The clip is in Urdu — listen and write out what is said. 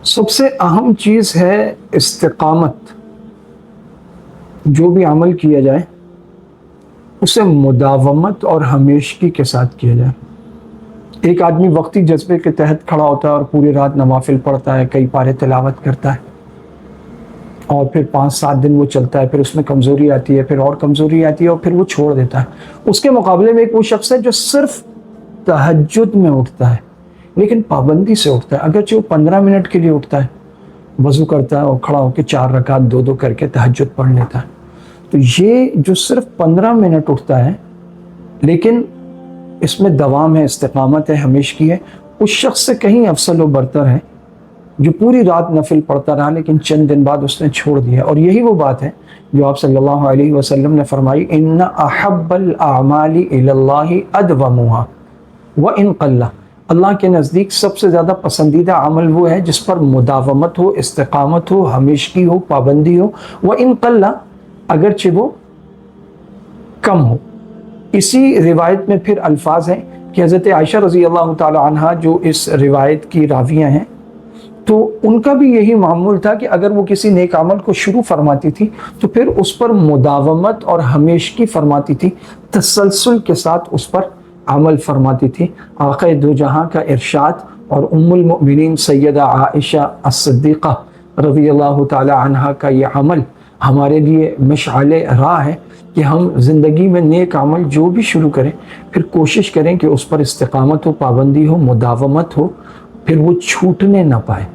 سب سے اہم چیز ہے استقامت۔ جو بھی عمل کیا جائے اسے مداومت اور ہمیشگی کے ساتھ کیا جائے۔ ایک آدمی وقتی جذبے کے تحت کھڑا ہوتا ہے اور پوری رات نوافل پڑھتا ہے، کئی پارے تلاوت کرتا ہے، اور پھر 5-7 دن وہ چلتا ہے، پھر اس میں کمزوری آتی ہے، پھر اور کمزوری آتی ہے، اور پھر وہ چھوڑ دیتا ہے۔ اس کے مقابلے میں ایک وہ شخص ہے جو صرف تہجد میں اٹھتا ہے لیکن پابندی سے اٹھتا ہے، اگرچہ وہ 15 منٹ کے لیے اٹھتا ہے، وضو کرتا ہے اور کھڑا ہو کے 4 رکعت 2 کر کے تہجد پڑھ لیتا ہے۔ تو یہ جو صرف 15 منٹ اٹھتا ہے لیکن اس میں دوام ہے، استقامت ہے، ہمیشگی ہے، اس شخص سے کہیں افضل و برتر ہے جو پوری رات نفل پڑھتا رہا لیکن چند دن بعد اس نے چھوڑ دیا۔ اور یہی وہ بات ہے جو آپ صلی اللہ علیہ وسلم نے فرمائی، ان احب الاعمال الی اللہ ادومها وان قل۔ اللہ کے نزدیک سب سے زیادہ پسندیدہ عمل وہ ہے جس پر مداومت ہو، استقامت ہو، ہمیشگی ہو، پابندی ہو، وان قل، اگرچہ وہ کم ہو۔ اسی روایت میں پھر الفاظ ہیں کہ حضرت عائشہ رضی اللہ تعالی عنہا جو اس روایت کی راویہ ہیں، تو ان کا بھی یہی معمول تھا کہ اگر وہ کسی نیک عمل کو شروع فرماتی تھی تو پھر اس پر مداومت اور ہمیشگی فرماتی تھی، تسلسل کے ساتھ اس پر عمل فرماتی تھی۔ آقا دو جہاں کا ارشاد اور ام المؤمنین سیدہ عائشہ الصدیقہ رضی اللہ تعالی عنہا کا یہ عمل ہمارے لیے مشعل راہ ہے کہ ہم زندگی میں نیک عمل جو بھی شروع کریں پھر کوشش کریں کہ اس پر استقامت ہو، پابندی ہو، مداومت ہو، پھر وہ چھوٹنے نہ پائے۔